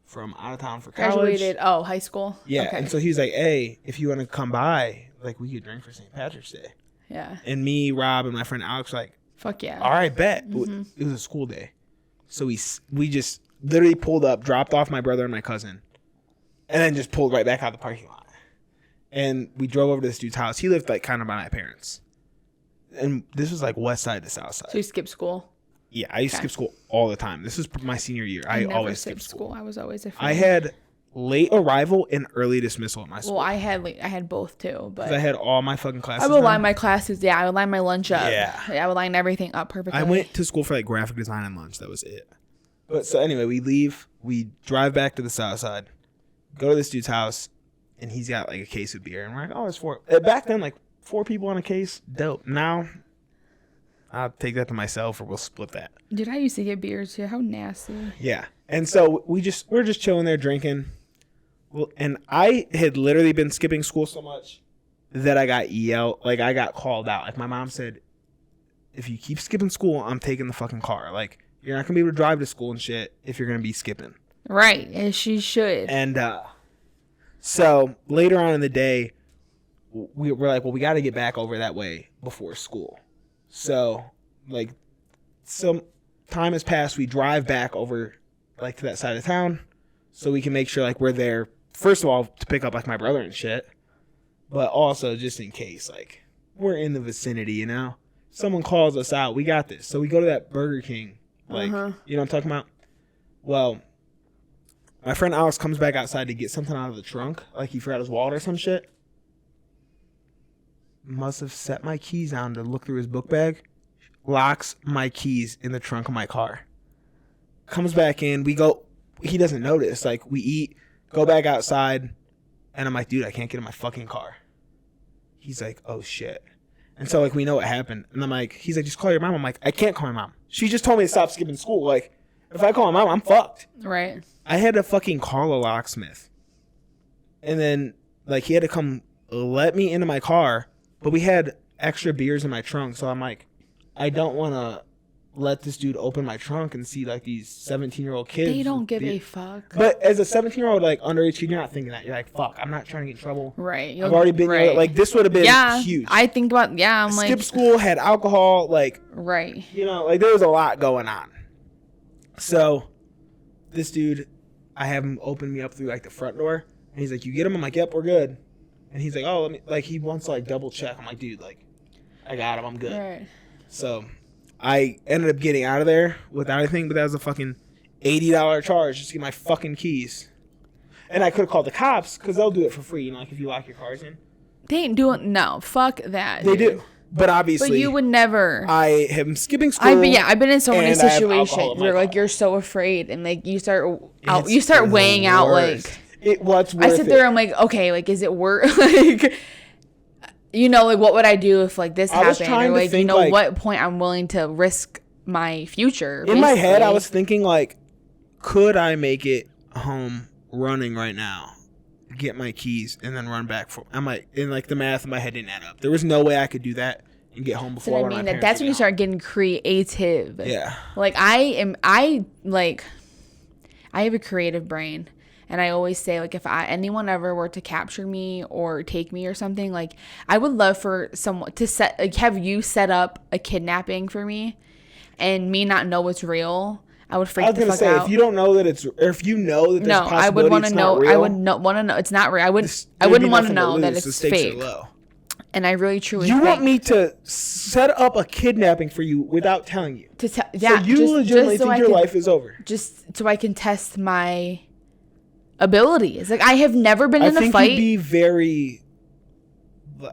A: from out of town for college.
B: Graduated, high school?
A: Yeah. Okay. And so he was like, hey, if you want to come by, like we could drink for St. Patrick's Day.
B: Yeah.
A: And me, Rob, and my friend Alex were like,
B: fuck yeah.
A: All right, bet. Mm-hmm. It was a school day. So we just literally pulled up, dropped off my brother and my cousin, and then just pulled right back out the parking lot. And we drove over to this dude's house. He lived like kind of by my parents. And this was like west side to south side.
B: So you skipped school?
A: Yeah, I used to skip school all the time. This was my senior year. I always skipped school.
B: I was always
A: I had late arrival and early dismissal at my school.
B: Well, I had both too, but
A: I had all my fucking classes.
B: I would line my classes. Yeah, I would line my lunch up.
A: Yeah,
B: I would line everything up perfectly.
A: I went to school for like graphic design and lunch. That was it. But so anyway, we leave. We drive back to the south side. Go to this dude's house. and he's got like a case of beer, and we're like, oh, it's 4. Back then, like 4 people on a case, dope. Now, I'll take that to myself, or we'll split that.
B: Dude, I used to get beers too. How nasty.
A: Yeah, and so we're just chilling there drinking. Well, and I had literally been skipping school so much that I got called out. Like my mom said, if you keep skipping school, I'm taking the fucking car. Like you're not gonna be able to drive to school and shit if you're gonna be skipping.
B: Right, as she should.
A: And so later on in the day, we're like, well, we got to get back over that way before school. So like some time has passed. We drive back over like to that side of town so we can make sure like we're there. First of all, to pick up like my brother and shit, but also just in case like we're in the vicinity, you know, someone calls us out, we got this. So we go to that Burger King, like, you know what I'm talking about? Well, my friend Alex comes back outside to get something out of the trunk, like he forgot his wallet or some shit. Must have set my keys on to look through his book bag, locks my keys in the trunk of my car. Comes back in, we go, he doesn't notice, like we eat, go back outside, and I'm like, dude, I can't get in my fucking car. He's like, oh shit. And so like we know what happened. And I'm like, he's like, just call your mom. I'm like, I can't call my mom. She just told me to stop skipping school. Like, if I call my mom, I'm fucked.
B: Right.
A: I had to fucking call a locksmith. And then like he had to come let me into my car, but we had extra beers in my trunk. So I'm like, I don't want to let this dude open my trunk and see like these 17-year-old kids.
B: They don't give a fuck.
A: But as a 17-year-old, like underage kid, you're not thinking that. You're like, fuck, I'm not trying to get in trouble.
B: Right.
A: I've already been like this would have been huge.
B: I think about I'm like
A: skip school, had alcohol, like
B: right.
A: You know, like there was a lot going on. So this dude, I have him open me up through like the front door, and he's like, "You get him?" I'm like, "Yep, we're good." And he's like, "Oh, let me." Like he wants to like double check. I'm like, "Dude, like, I got him. I'm good."
B: Right.
A: So I ended up getting out of there without anything, but that was a fucking $80 charge just to get my fucking keys. And I could have called the cops because they'll do it for free. You know, like if you lock your cars in.
B: They ain't doing no. Fuck that.
A: They
B: dude.
A: do, but obviously,
B: but you would never.
A: I am skipping school.
B: I've been in so many situations where like
A: car.
B: you're so afraid and like you start weighing out like
A: what's worth
B: I sit there. I'm like, okay, like is it worth like. You know, like, what would I do if, like, this happened? Or, like, you know, like, what point I'm willing to risk my future?
A: In my head, I was thinking, like, could I make it home running right now, get my keys, and then run back? I'm like, and, like, the math in my head didn't add up. There was no way I could do that and get home before
B: so I mean, that's when you start getting creative.
A: Yeah.
B: Like, I have a creative brain. And I always say, like, if anyone ever were to capture me or take me or something, like, I would love for someone to have you set up a kidnapping for me and me not know it's real. I would freak the fuck out.
A: If you don't know that it's, or if you know that there's
B: I would want to know. I would want to know it's not real. I wouldn't want to know that it's fake. And I really truly
A: you want me to set up a kidnapping for you without telling you.
B: So
A: you legitimately think your life is over.
B: Just so I can test my abilities. Like, I have never been in a fight.
A: You'd be very.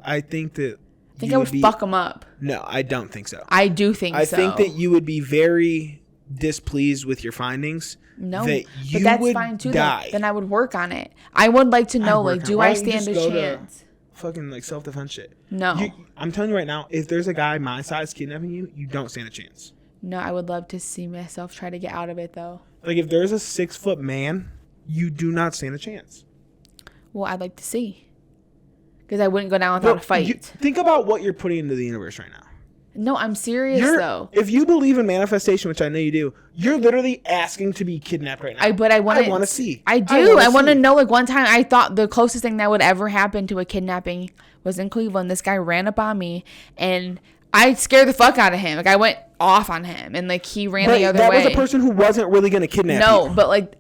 A: I think I would fuck
B: them up.
A: No, I don't think so.
B: I do think so.
A: I think that you would be very displeased with your findings.
B: No,
A: that you
B: but that's
A: would
B: fine too.
A: Die.
B: Then I would work on it. I would like to know, like, do I stand a chance?
A: Fucking like self-defense shit.
B: No,
A: I'm telling you right now, if there's a guy my size kidnapping you, you don't stand a chance.
B: No, I would love to see myself try to get out of it though.
A: Like if there's a 6-foot man, you do not stand a chance.
B: Well, I'd like to see. Because I wouldn't go down without a fight.
A: Think about what you're putting into the universe right now.
B: No, I'm serious though.
A: If you believe in manifestation, which I know you do, you're literally asking to be kidnapped right now.
B: I want to see. I do. I want to know. Like one time I thought the closest thing that would ever happen to a kidnapping was in Cleveland. This guy ran up on me and I scared the fuck out of him. Like I went off on him and like he ran the other way.
A: That was a person who wasn't really going to kidnap you.
B: No,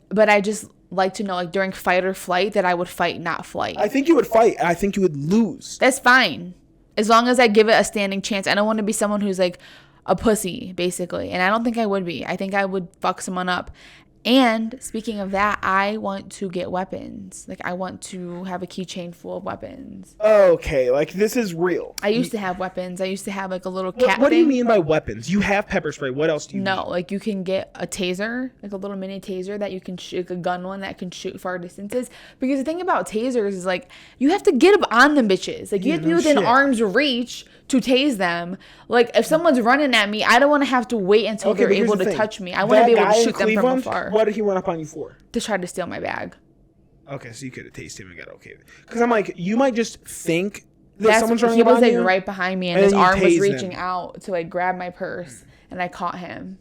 B: but I just like to know, like during fight or flight, that I would fight, not flight.
A: I think you would fight. I think you would lose.
B: That's fine. As long as I give it a standing chance. I don't want to be someone who's like a pussy, basically. And I don't think I would be. I think I would fuck someone up. And speaking of that, I want to get weapons. Like, I want to have a keychain full of weapons.
A: Okay, like, this is real.
B: I used to have weapons. I used to have, like, a little cat
A: What do you
B: thing.
A: mean by weapons? You have pepper spray. What else do you
B: No,
A: need?
B: like, you can get a taser, like a little mini taser that you can shoot, like a gun one that can shoot far distances. Because the thing about tasers is, like, you have to get up on them bitches. Like, you have to be within arm's reach to tase them. Like, if someone's running at me, I don't want to have to wait until they're able to touch me. I want to be able to shoot them from afar.
A: What did he run up on you for?
B: To try to steal my bag.
A: Okay, so you could have tasted him and got okay. Because I'm like, you might just think that someone's running
B: He was,
A: up on
B: like,
A: you,
B: right behind me, and his arm was reaching out to, like, grab my purse, and I caught him.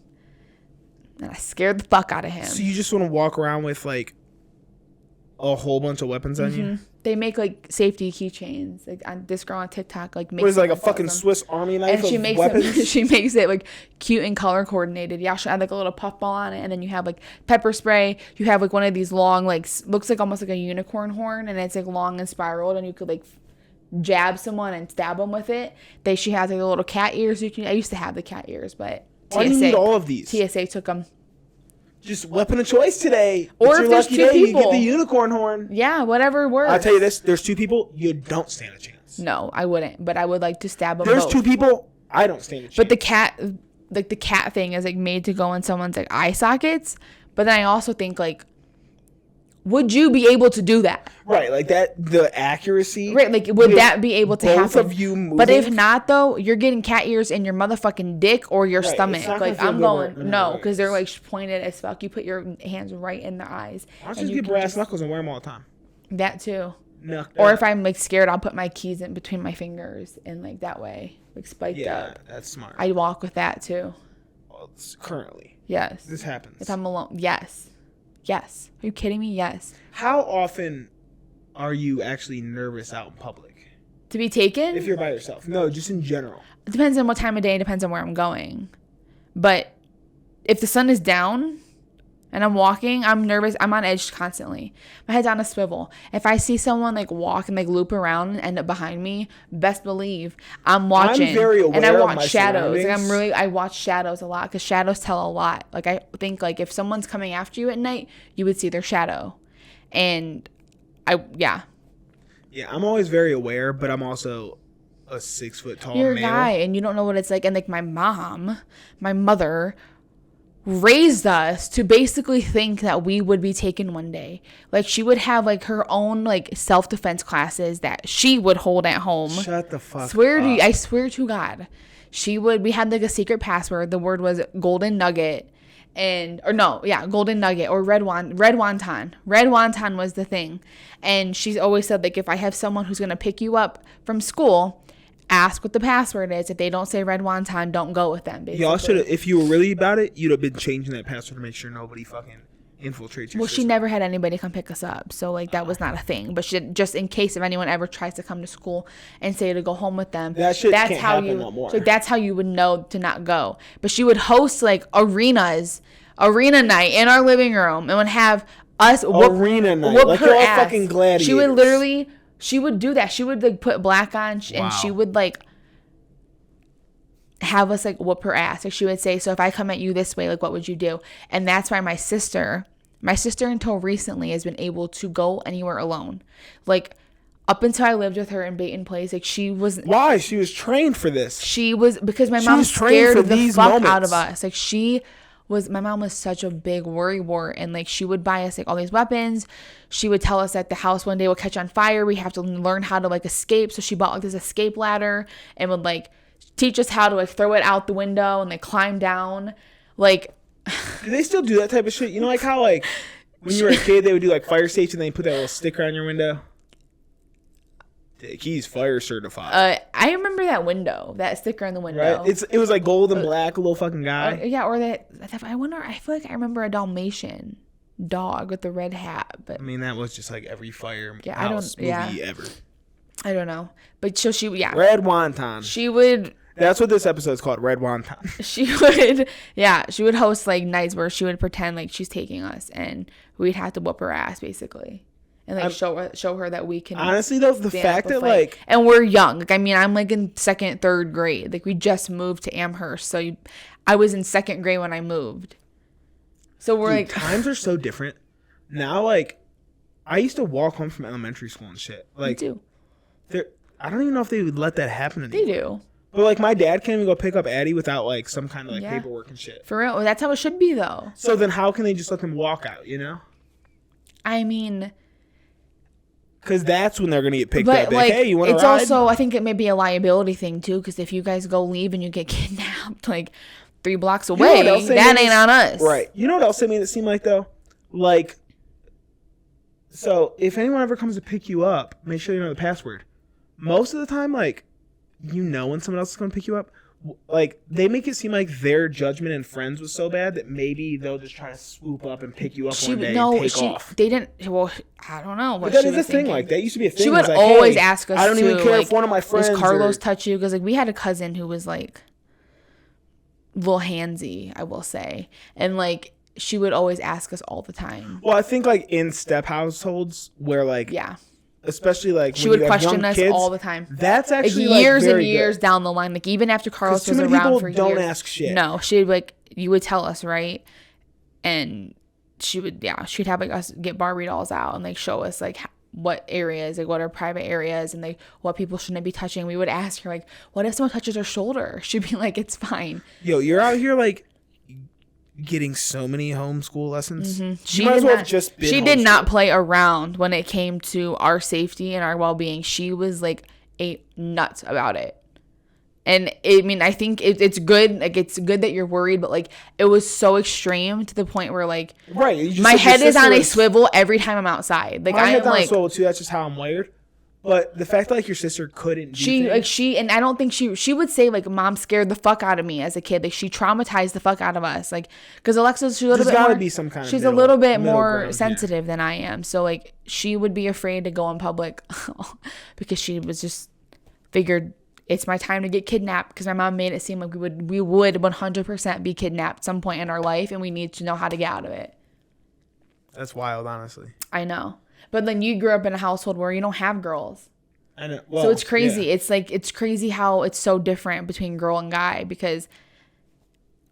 B: And I scared the fuck out of him.
A: So you just want to walk around with, like, a whole bunch of weapons on you?
B: They make, like, safety keychains. Like, this girl on TikTok, like, makes
A: What is it, like a fucking Swiss Army knife
B: and she
A: of
B: makes
A: weapons?
B: it, she makes it, like, cute and color coordinated. Yeah, she'll add, like, a little puffball on it, and then you have, like, pepper spray. You have, like, one of these long, like, looks like almost like a unicorn horn, and it's, like, long and spiraled, and you could, like, jab someone and stab them with it. She has, like, a little cat ears. I used to have the cat ears, but
A: Why do you need all of these?
B: TSA took them.
A: Just weapon of choice today.
B: Or if there's 2 people.
A: You get the unicorn horn.
B: Yeah, whatever works.
A: I'll tell you this. There's 2 people. You don't stand a chance.
B: No, I wouldn't. But I would like to stab them
A: There's
B: both.
A: 2 people. I don't stand a chance.
B: But the cat thing is, like, made to go in someone's, like, eye sockets. But then I also think, like, would you be able to do that?
A: Right, like that, the accuracy.
B: Right, like, would that be able to happen?
A: Both of you moving.
B: But if not, though, you're getting cat ears in your motherfucking dick or your stomach. Like, I'm going, no, because they're, like, pointed as fuck. You put your hands right in their eyes.
A: Why don't you just get brass knuckles and wear them all the time?
B: That, too.
A: No.
B: Or if I'm, like, scared, I'll put my keys in between my fingers and, like, that way, like, spiked up.
A: Yeah, that's smart.
B: I walk with that, too.
A: Well, currently.
B: Yes.
A: This happens.
B: If I'm alone. Yes. Yes. Are you kidding me? Yes.
A: How often are you actually nervous out in public?
B: To be taken?
A: If you're by yourself. No, just in general.
B: It depends on what time of day. It depends on where I'm going. But if the sun is down and I'm walking, I'm nervous. I'm on edge constantly. My head's on a swivel. If I see someone, like, walk and, like, loop around and end up behind me, best believe I'm watching.
A: I'm very aware
B: and I
A: of
B: watch
A: my
B: shadows.
A: surroundings.
B: I watch shadows a lot because shadows tell a lot. Like, I think, like, if someone's coming after you at night, you would see their shadow. And yeah,
A: I'm always very aware, but I'm also a 6 foot tall
B: you're
A: male.
B: a guy and you don't know what it's like. And, like, my mother raised us to basically think that we would be taken one day. Like, she would have, like, her own, like, self-defense classes that she would hold at home.
A: Shut the fuck up.
B: I swear to God. We had, like, a secret password. The word was golden nugget. Golden nugget or red wonton. Red wonton was the thing. And she's always said, like, if I have someone who's going to pick you up from school, ask what the password is. If they don't say red wonton, don't go with them, basically.
A: Y'all should have, if you were really about it, you'd have been changing that password to make sure nobody fucking infiltrates your
B: Well,
A: system.
B: she never had anybody come pick us up. So, like, that was not a thing. But just in case if anyone ever tries to come to school and say to go home with them,
A: That shit can't happen no more.
B: So that's how you would know to not go. But she would host, like, arena night in our living room and would have us
A: arena night.
B: whoop
A: Like,
B: her
A: you're all
B: ass.
A: fucking gladiators.
B: She would do that. She would, like, put black on and she would, like, have us, like, whoop her ass. Like, she would say, so if I come at you this way, like, what would you do? And that's why my sister until recently has been able to go anywhere alone. Like, up until I lived with her in Baton Place, like, she was...
A: Why? She was trained for this.
B: She was... Because my mom scared the fuck out of us. Like, my mom was such a big worrywart, and, like, she would buy us, like, all these weapons. She would tell us that the house one day will catch on fire. We have to learn how to, like, escape. So she bought, like, this escape ladder and would, like, teach us how to, like, throw it out the window and, like, climb down. Like...
A: Do they still do that type of shit? You know, like how, like, when you were a kid, they would do, like, fire safety and then they put that little sticker on your window? He's fire certified.
B: I remember that window, that sticker on the window.
A: Right? It was, like, gold and black, a little fucking guy.
B: Or that, I feel like I remember a Dalmatian dog with the red hat. But
A: I mean, that was just, like, every fire
B: house
A: movie ever.
B: I don't know. But so
A: Red wonton.
B: She would...
A: That's what this episode's called, Red Wonton.
B: She would host, like, nights where she would pretend like she's taking us and we'd have to whoop her ass, basically. And, like, show her that we can...
A: Honestly, though, the fact that, like...
B: And we're young. Like, I mean, I'm, like, in 2nd, 3rd grade. Like, we just moved to Amherst. So I was in 2nd grade when I moved. So we're
A: Dude,
B: like,
A: times are so different now. Like, I used to walk home from elementary school and shit. Like,
B: me too.
A: I don't even know if they would let that happen anymore.
B: They do.
A: But like, my dad can't even go pick up Addie without like some kind of like paperwork and shit.
B: For real. That's how it should be though.
A: So then how can they just let them walk out, you know?
B: I mean,
A: because that's when they're going to get picked
B: but
A: up.
B: like,
A: Hey, you want to
B: it's
A: ride?
B: also, I think it may be a liability thing too, because if you guys go leave and you get kidnapped like 3 blocks away,
A: You know what else
B: that ain't on us.
A: Right. You know what else they made it seem like though? Like, so if anyone ever comes to pick you up, make sure you know the password. Most of the time, like, you know when someone else is going to pick you up. Like, they make it seem like their judgment and friends was so bad that maybe they'll just try to swoop up and pick you up one day and take off.
B: They didn't. Well, I don't know what
A: But that
B: she
A: is
B: was
A: a thing.
B: thinking.
A: Like, that used to be a thing.
B: She would
A: like,
B: always
A: hey,
B: ask us.
A: I don't even care
B: like,
A: if one of my friends.
B: Does Carlos touch you? Because like we had a cousin who was like a little handsy, I will say, and like she would always ask us all the time.
A: Well, I think like in step households where like especially like
B: she
A: when
B: would question us
A: kids,
B: all the time.
A: That's actually
B: like years
A: very
B: and years
A: good.
B: down the line. Like even after Carlos was
A: too many
B: around
A: people
B: for
A: don't
B: years,
A: ask shit.
B: No, she'd like you would tell us, right, and she would she'd have like us get Barbie dolls out and like show us like what areas, like what are private areas and like what people shouldn't be touching. We would ask her like, what if someone touches her shoulder? She'd be like, it's fine.
A: Yo, you're out here like getting so many homeschool lessons.
B: Mm-hmm.
A: She
B: did not play around when it came to our safety and our well-being. She was like nuts about it. And I mean, I think it's good. Like it's good that you're worried, but like it was so extreme to the point where like my head is on a swivel every time I'm outside. Like
A: my head's on
B: like
A: a swivel too. That's just how I'm wired. But the fact that like your sister couldn't
B: and I don't think she would say like mom scared the fuck out of me as a kid. Like she traumatized the fuck out of us. Like because Alexa's she's a little bit more,
A: be some kind of
B: she's a little bit more sensitive than I am. So like she would be afraid to go in public because she was just figured it's my time to get kidnapped because my mom made it seem like we would 100% be kidnapped some point in our life and we need to know how to get out of it.
A: That's wild, honestly.
B: I know. But then you grew up in a household where you don't have girls.
A: I know. Well,
B: so it's crazy.
A: Yeah.
B: It's like, it's crazy how it's so different between girl and guy because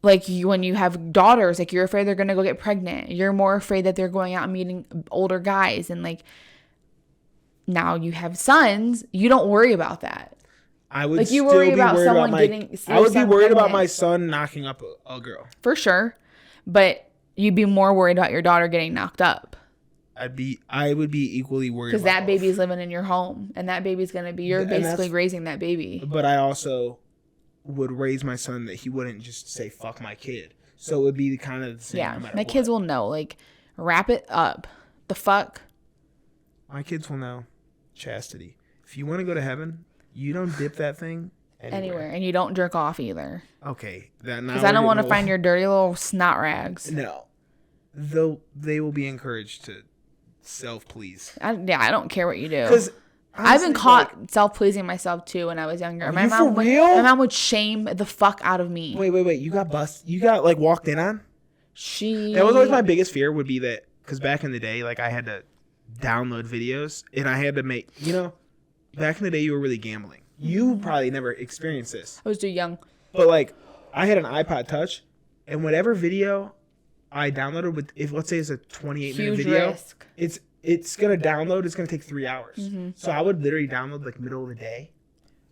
B: like when you have daughters, like you're afraid they're going to go get pregnant. You're more afraid that they're going out and meeting older guys. And like now you have sons, you don't worry about that.
A: I would
B: like you worry about someone getting.
A: I would be worried about my son knocking up a girl.
B: For sure. But you'd be more worried about your daughter getting knocked up.
A: I would be equally worried
B: because that baby's living in your home and that baby's going to be you're basically raising that baby.
A: But I also would raise my son that he wouldn't just say fuck my kid. So it would be kind of the same.
B: Yeah, my kids will know. Like wrap it up. The fuck.
A: My kids will know. Chastity. If you want to go to heaven, you don't dip that thing anywhere.
B: And you don't jerk off either.
A: Okay,
B: because I don't want to find your dirty little snot rags.
A: No, though they will be encouraged to self-please.
B: I don't care what you do. Because I've been caught self-pleasing myself too when I was younger. My mom would shame the fuck out of me.
A: Wait. You got busted? You got like walked in on? That was always my biggest fear would be that because back in the day, like I had to download videos and I had to make, back in the day you were really gambling. You probably never experienced this.
B: I was too young.
A: But like I had an iPod Touch and whatever video I downloaded with, if let's say it's a 28-minute video,
B: risk.
A: It's gonna download. It's gonna take 3 hours. Mm-hmm. So I would literally download like middle of the day,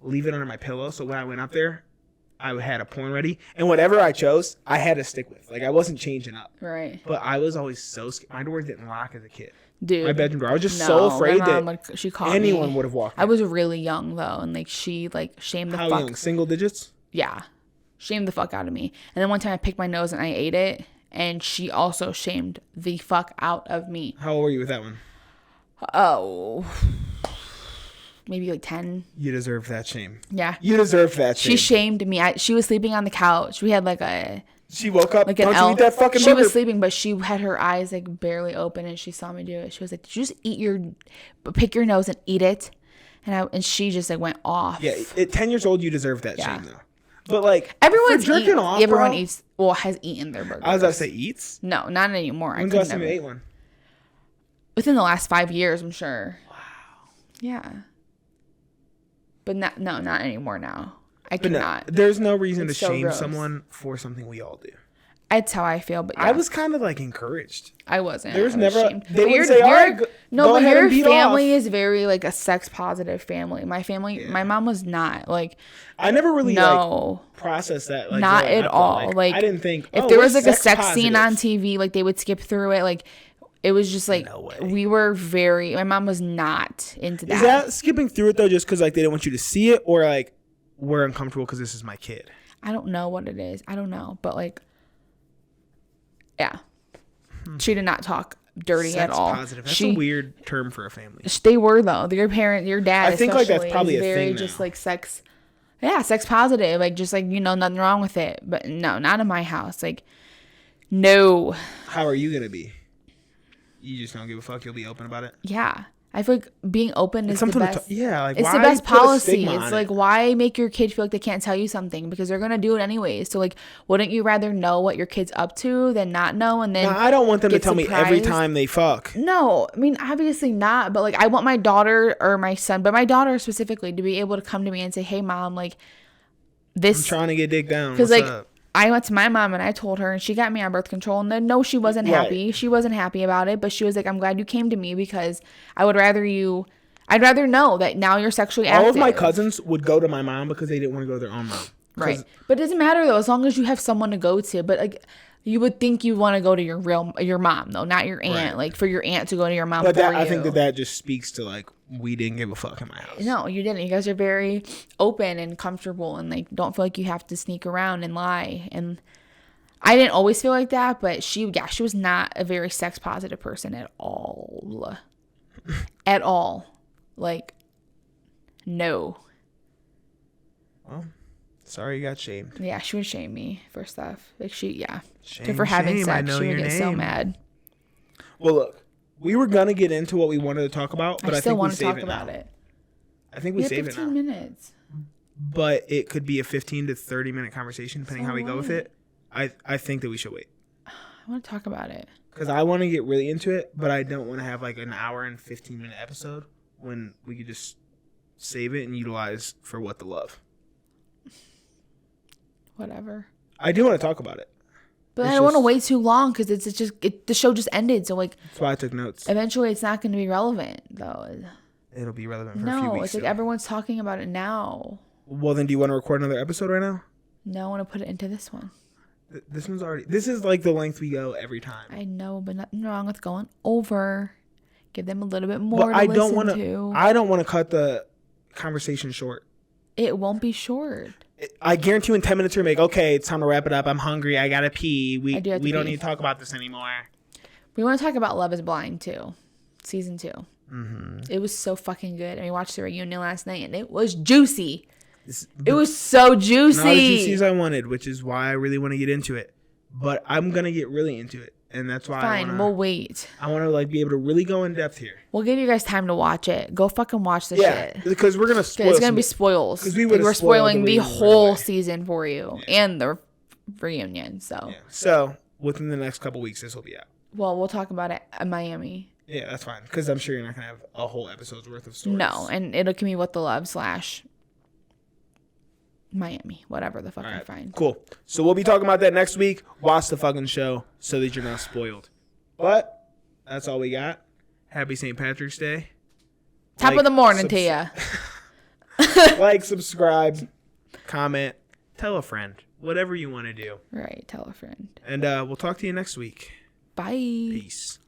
A: leave it under my pillow. So when I went up there, I had a porn ready, and whatever I chose, I had to stick with. Like I wasn't changing up.
B: Right.
A: But I was always so scared. My doors didn't lock as a kid.
B: Dude,
A: my bedroom door. I was just so afraid that
B: she caught
A: anyone would have walked in.
B: I was really young though, and like she like shamed the fuck.
A: How young? Single digits?
B: Yeah, shamed the fuck out of me. And then one time I picked my nose and I ate it. And she also shamed the fuck out of me.
A: How old were you with that one?
B: Oh, maybe like 10.
A: You deserve that shame.
B: Yeah.
A: You deserve that shame.
B: She shamed me. She was sleeping on the couch. We had like a...
A: She woke up.
B: Like an
A: Don't you eat that fucking burger.
B: She was sleeping, but she had her eyes like barely open and she saw me do it. She was like, did you just pick your nose and eat it? And she just like went off.
A: Yeah. At 10 years old, you deserve that shame though. But like
B: everyone
A: eats.
B: Well, has eaten their burgers.
A: I was about to say eats.
B: No, not anymore.
A: When's the last time you ate one?
B: Within the last 5 years, I'm sure.
A: Wow.
B: Yeah. But not anymore now. I cannot.
A: No, there's no reason to shame someone for something we all do.
B: That's how I feel. But yeah,
A: I was kind of like encouraged.
B: I wasn't.
A: There's
B: I was
A: never.
B: ashamed.
A: They
B: But
A: would say, "All right, go
B: but
A: ahead
B: your
A: and beat
B: family
A: off."
B: is very like a sex positive family. My family, my mom was not like.
A: I never really
B: No.
A: like processed that. Like,
B: Not
A: growing
B: at
A: up, though.
B: all. Like,
A: I didn't think
B: if there
A: we're
B: was like a sex
A: positive.
B: scene on TV, like they would skip through it. Like it was just like
A: No way.
B: we were very. My mom was not into that.
A: Is that skipping through it though, just because like they didn't want you to see it, or like we're uncomfortable because this is my kid?
B: I don't know what it is. I don't know, but like, yeah, she did not talk dirty
A: Sex
B: at all.
A: positive. That's a weird term for a family.
B: They were though. Your parent, your dad.
A: I think like that's
B: especially,
A: probably
B: is
A: a
B: very
A: thing
B: just
A: now.
B: like sex. Yeah, sex positive. Like just like nothing wrong with it. But no, not in my house. Like no.
A: How are you gonna be? You just don't give a fuck. You'll be open about it.
B: Yeah. I feel like being open is the best.
A: Like
B: it's
A: why
B: the best
A: put a
B: policy.
A: stigma on
B: It's
A: it?
B: like why make your kid feel like they can't tell you something because they're gonna do it anyways. So like, wouldn't you rather know what your kid's up to than not know and then?
A: Now, I don't want them to
B: get
A: tell me every
B: surprised?
A: time they fuck.
B: No, I mean obviously not. But like, I want my daughter or my son, but my daughter specifically, to be able to come to me and say, "Hey, mom, like
A: I'm
B: this,"
A: trying to get dick down.
B: because
A: What's
B: like.
A: up?
B: I went to my mom and I told her and she got me on birth control and then no, she wasn't happy.
A: Right.
B: She wasn't happy about it, but she was like, I'm glad you came to me because I'd rather know that now you're sexually active.
A: All of my cousins would go to my mom because they didn't want to go to their own mom.
B: Right. But it doesn't matter though, as long as you have someone to go to. But like you would think you want to go to your mom though, not your aunt.
A: Right.
B: Like for your aunt to go to your mom.
A: But
B: for
A: I
B: you.
A: think that just speaks to like we didn't give a fuck in my house.
B: No, you didn't. You guys are very open and comfortable and like don't feel like you have to sneak around and lie. And I didn't always feel like that, but she was not a very sex positive person at all. At all. Like, no.
A: Well, sorry you got shamed.
B: Yeah, she would shame me for stuff. Like
A: Shame,
B: for having
A: shame. I
B: sex,
A: know
B: she would
A: your
B: get so
A: name.
B: mad.
A: Well, look, we were gonna get into what we wanted to talk about, but I
B: still
A: think we
B: want to
A: save
B: talk
A: it
B: about
A: now.
B: it.
A: I think
B: We
A: we
B: have
A: save it
B: 15
A: now.
B: minutes.
A: But it could be a 15 to 30 minute conversation depending
B: So
A: how we go with
B: what?
A: it. I think that we should wait.
B: I want to talk about it.
A: Because I want to get really into it, but I don't want to have like an hour and 15-minute episode when we could just save it and utilize for what the love.
B: Whatever.
A: I do want to talk about it.
B: But
A: It's
B: I don't want to
A: just-
B: wait too long because the show just ended. So like
A: That's why I took notes.
B: eventually it's not going to be relevant though.
A: It'll be relevant for a few
B: No,
A: weeks.
B: it's like
A: still.
B: everyone's talking about it now.
A: Well, then do you want to record another episode right now?
B: No, I want to put it into this one.
A: This one's already... This is like the length we go every time.
B: I know, but nothing wrong with going over. Give them a little bit more
A: But
B: to
A: I
B: listen
A: don't want
B: to.
A: I don't want to cut the conversation short.
B: It won't be short.
A: I guarantee you in 10 minutes you're like, okay, it's time to wrap it up. I'm hungry. I gotta pee. We
B: I do have to
A: don't
B: pee.
A: need to talk about this anymore.
B: We want to talk about Love is Blind too. Season 2.
A: Mm-hmm.
B: It was so fucking good. And we watched the reunion last night and it was juicy.
A: It
B: It was so juicy.
A: not as juicy as I wanted, which is why I really want to get into it. But I'm gonna get really into it, and that's why
B: Fine, we'll wait.
A: I want to like be able to really go in depth here.
B: We'll give you guys time to watch it. Go fucking watch the
A: Yeah,
B: shit.
A: because we're gonna spoil.
B: It's gonna be
A: some-
B: spoils.
A: 'cause we
B: Like,
A: would've
B: we're
A: spoiled
B: spoiling
A: the
B: the
A: reunion right
B: whole
A: away.
B: season for you
A: Yeah.
B: and the reunion. So,
A: Yeah. So within the next couple weeks, this will be out.
B: well, we'll talk about it at Miami.
A: Yeah, that's fine. Because I'm sure you're not gonna have a whole episode's worth of stories.
B: No, and it'll give me What the Love / Miami, whatever the fuck
A: All
B: I
A: right,
B: find.
A: cool. So we'll be talking about that next week. Watch the fucking show so that you're not spoiled. But that's all we got. Happy St. Patrick's Day.
B: Top of the morning to ya.
A: Like, subscribe, comment, tell a friend, whatever you want to do.
B: Right, tell a friend.
A: And we'll talk to you next week.
B: Bye.
A: Peace.